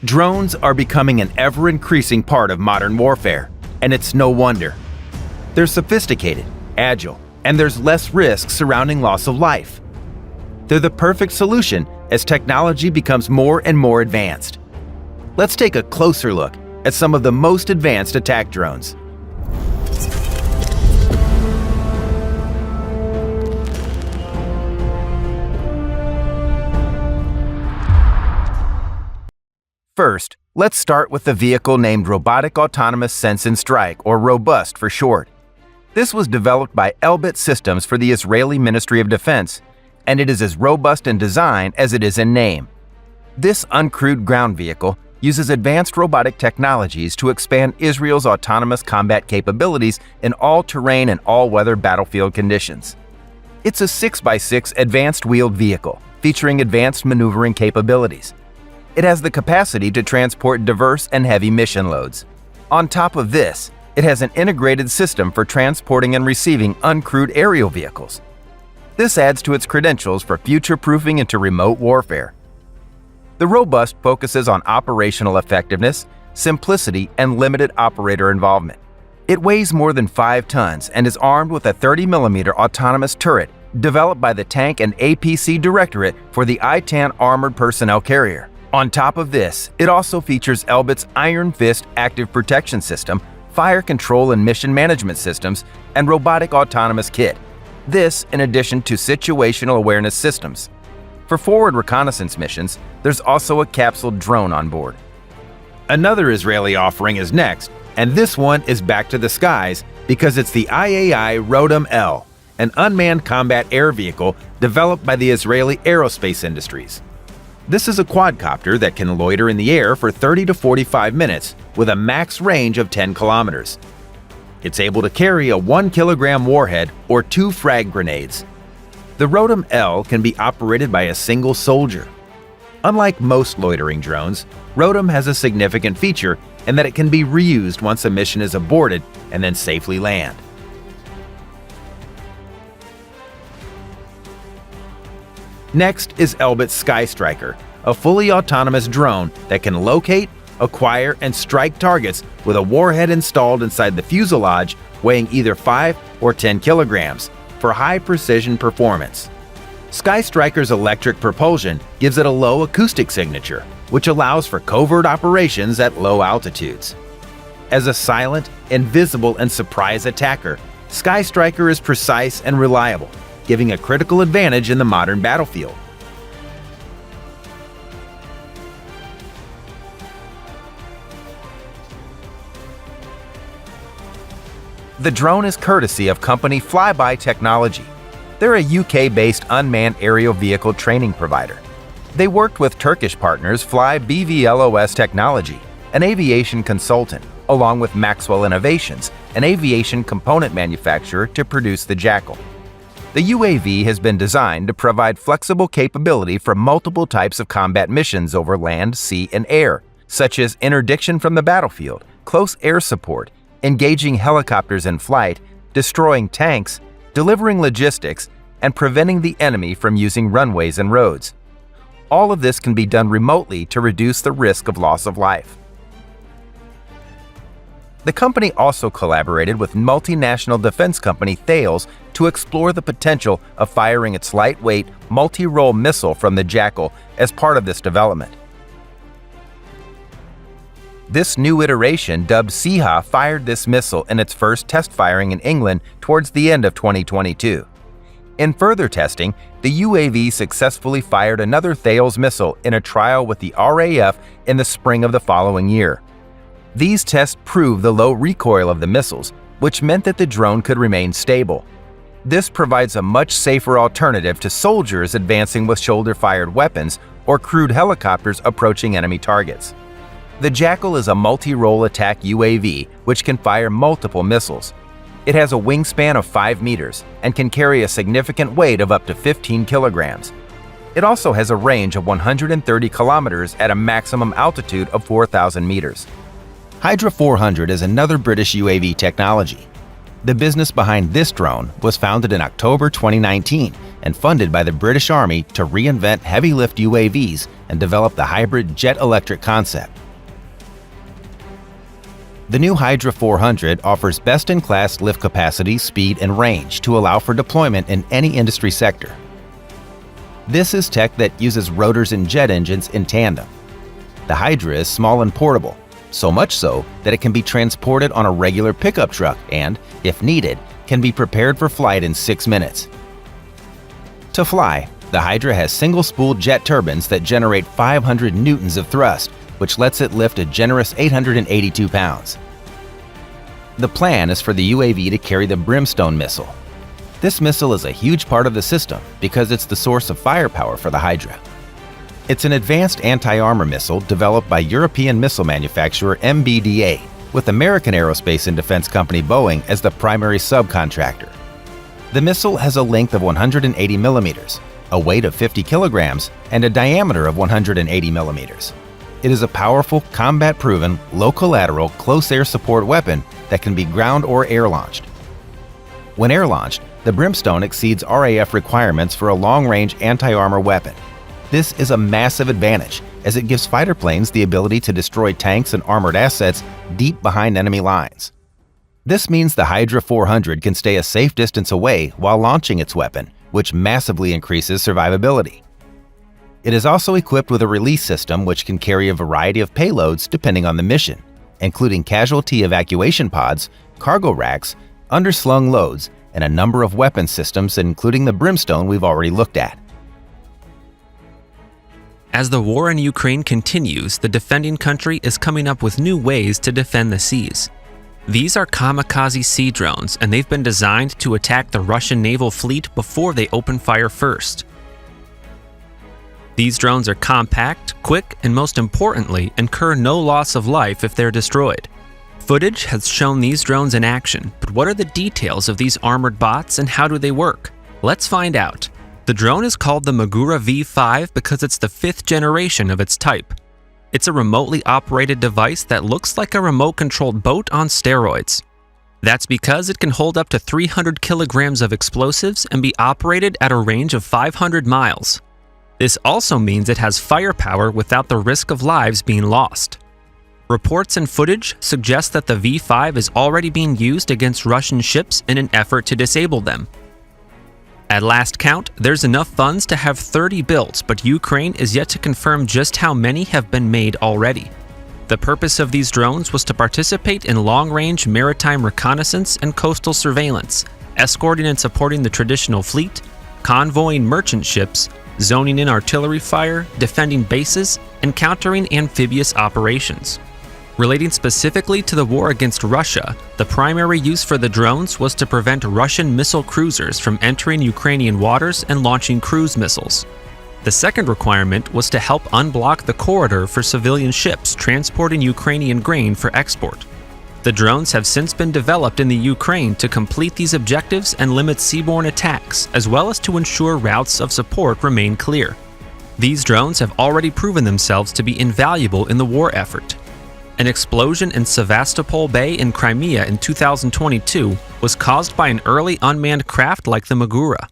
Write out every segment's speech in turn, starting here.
Drones are becoming an ever-increasing part of modern warfare, and it's no wonder. They're sophisticated, agile, and there's less risk surrounding loss of life. They're the perfect solution as technology becomes more and more advanced. Let's take a closer look at some of the most advanced attack drones. First, let's start with the vehicle named Robotic Autonomous Sense and Strike, or ROBUST for short. This was developed by Elbit Systems for the Israeli Ministry of Defense, and it is as robust in design as it is in name. This uncrewed ground vehicle uses advanced robotic technologies to expand Israel's autonomous combat capabilities in all-terrain and all-weather battlefield conditions. It's a 6x6 advanced wheeled vehicle featuring advanced maneuvering capabilities. It has the capacity to transport diverse and heavy mission loads. On top of this, it has an integrated system for transporting and receiving uncrewed aerial vehicles. This adds to its credentials for future-proofing into remote warfare. The ROBUST focuses on operational effectiveness, simplicity, and limited operator involvement. It weighs more than 5 tons and is armed with a 30mm autonomous turret developed by the Tank and APC Directorate for the ITAN Armored Personnel Carrier. On top of this, it also features Elbit's Iron Fist Active Protection System, Fire Control and Mission Management Systems, and Robotic Autonomous Kit. This in addition to Situational Awareness Systems. For forward reconnaissance missions, there's also a capsule drone on board. Another Israeli offering is next, and this one is back to the skies because it's the IAI Rotem-L, an unmanned combat air vehicle developed by the Israeli aerospace industries. This is a quadcopter that can loiter in the air for 30 to 45 minutes with a max range of 10 kilometers. It's able to carry a 1 kilogram warhead or 2 frag grenades. The Rotem-L can be operated by a single soldier. Unlike most loitering drones, Rotem has a significant feature in that it can be reused once a mission is aborted and then safely land. Next is Elbit's Sky Striker, a fully autonomous drone that can locate, acquire, and strike targets with a warhead installed inside the fuselage weighing either 5 or 10 kilograms for high-precision performance. Sky Striker's electric propulsion gives it a low acoustic signature, which allows for covert operations at low altitudes. As a silent, invisible, and surprise attacker, Sky Striker is precise and reliable, giving a critical advantage in the modern battlefield. The drone is courtesy of company Flyby Technology. They're a UK-based unmanned aerial vehicle training provider. They worked with Turkish partners Fly BVLOS Technology, an aviation consultant, along with Maxwell Innovations, an aviation component manufacturer, to produce the Jackal. The UAV has been designed to provide flexible capability for multiple types of combat missions over land, sea, and air, such as interdiction from the battlefield, close air support, engaging helicopters in flight, destroying tanks, delivering logistics, and preventing the enemy from using runways and roads. All of this can be done remotely to reduce the risk of loss of life. The company also collaborated with multinational defense company Thales to explore the potential of firing its lightweight, multi-role missile from the Jackal as part of this development. This new iteration, dubbed Siha, fired this missile in its first test firing in England towards the end of 2022. In further testing, the UAV successfully fired another Thales missile in a trial with the RAF in the spring of the following year. These tests proved the low recoil of the missiles, which meant that the drone could remain stable. This provides a much safer alternative to soldiers advancing with shoulder-fired weapons or crewed helicopters approaching enemy targets. The Jackal is a multi-role attack UAV which can fire multiple missiles. It has a wingspan of 5 meters and can carry a significant weight of up to 15 kilograms. It also has a range of 130 kilometers at a maximum altitude of 4,000 meters. Hydra 400 is another British UAV technology. The business behind this drone was founded in October 2019 and funded by the British Army to reinvent heavy-lift UAVs and develop the hybrid jet-electric concept. The new Hydra 400 offers best-in-class lift capacity, speed, and range to allow for deployment in any industry sector. This is tech that uses rotors and jet engines in tandem. The Hydra is small and portable, so much so that it can be transported on a regular pickup truck and, if needed, can be prepared for flight in 6 minutes. To fly, the Hydra has single-spool jet turbines that generate 500 newtons of thrust, which lets it lift a generous 882 pounds. The plan is for the UAV to carry the Brimstone missile. This missile is a huge part of the system because it's the source of firepower for the Hydra. It's an advanced anti-armor missile developed by European missile manufacturer MBDA, with American aerospace and defense company Boeing as the primary subcontractor. The missile has a length of 180 millimeters, a weight of 50 kilograms, and a diameter of 180 millimeters. It is a powerful, combat-proven, low-collateral, close-air support weapon that can be ground or air-launched. When air-launched, the Brimstone exceeds RAF requirements for a long-range anti-armor weapon. This is a massive advantage, as it gives fighter planes the ability to destroy tanks and armored assets deep behind enemy lines. This means the Hydra 400 can stay a safe distance away while launching its weapon, which massively increases survivability. It is also equipped with a release system which can carry a variety of payloads depending on the mission, including casualty evacuation pods, cargo racks, underslung loads, and a number of weapon systems, including the Brimstone we've already looked at. As the war in Ukraine continues, the defending country is coming up with new ways to defend the seas. These are kamikaze sea drones, and they've been designed to attack the Russian naval fleet before they open fire first. These drones are compact, quick, and most importantly, incur no loss of life if they're destroyed. Footage has shown these drones in action, but what are the details of these armored bots and how do they work? Let's find out. The drone is called the Magura V5 because it's the 5th generation of its type. It's a remotely operated device that looks like a remote-controlled boat on steroids. That's because it can hold up to 300 kilograms of explosives and be operated at a range of 500 miles. This also means it has firepower without the risk of lives being lost. Reports and footage suggest that the V5 is already being used against Russian ships in an effort to disable them. At last count, there's enough funds to have 30 built, but Ukraine is yet to confirm just how many have been made already. The purpose of these drones was to participate in long-range maritime reconnaissance and coastal surveillance, escorting and supporting the traditional fleet, convoying merchant ships, zoning in artillery fire, defending bases, and countering amphibious operations. Relating specifically to the war against Russia, the primary use for the drones was to prevent Russian missile cruisers from entering Ukrainian waters and launching cruise missiles. The second requirement was to help unblock the corridor for civilian ships transporting Ukrainian grain for export. The drones have since been developed in the Ukraine to complete these objectives and limit seaborne attacks, as well as to ensure routes of support remain clear. These drones have already proven themselves to be invaluable in the war effort. An explosion in Sevastopol Bay in Crimea in 2022 was caused by an early unmanned craft like the Magura.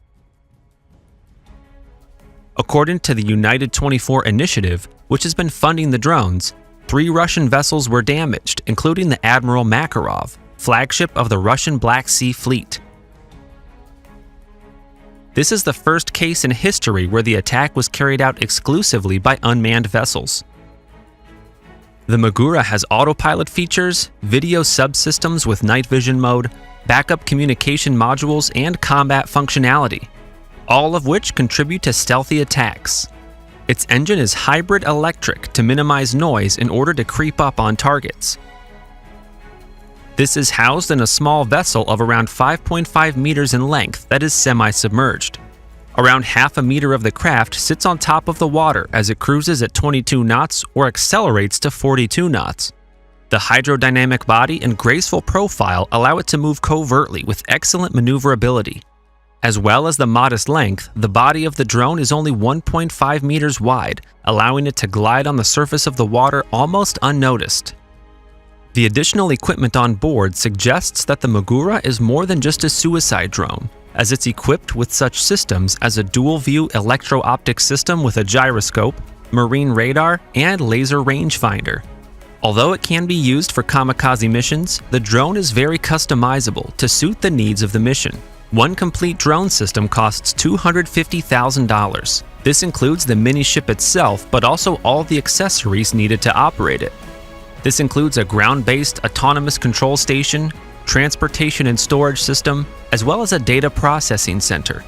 According to the United 24 initiative, which has been funding the drones, 3 Russian vessels were damaged, including the Admiral Makarov, flagship of the Russian Black Sea Fleet. This is the first case in history where the attack was carried out exclusively by unmanned vessels. The Magura has autopilot features, video subsystems with night vision mode, backup communication modules, and combat functionality, all of which contribute to stealthy attacks. Its engine is hybrid electric to minimize noise in order to creep up on targets. This is housed in a small vessel of around 5.5 meters in length that is semi-submerged. Around half a meter of the craft sits on top of the water as it cruises at 22 knots or accelerates to 42 knots. The hydrodynamic body and graceful profile allow it to move covertly with excellent maneuverability. As well as the modest length, the body of the drone is only 1.5 meters wide, allowing it to glide on the surface of the water almost unnoticed. The additional equipment on board suggests that the Magura is more than just a suicide drone, as it's equipped with such systems as a dual-view electro-optic system with a gyroscope, marine radar, and laser rangefinder. Although it can be used for kamikaze missions, the drone is very customizable to suit the needs of the mission. One complete drone system costs $250,000. This includes the mini-ship itself, but also all the accessories needed to operate it. This includes a ground-based autonomous control station, transportation and storage system, as well as a data processing center.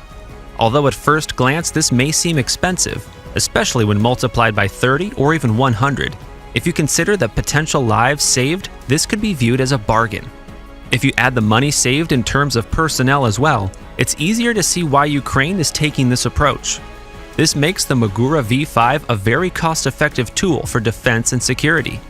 Although at first glance this may seem expensive, especially when multiplied by 30 or even 100, if you consider the potential lives saved, this could be viewed as a bargain. If you add the money saved in terms of personnel as well, it's easier to see why Ukraine is taking this approach. This makes the Magura V5 a very cost-effective tool for defense and security.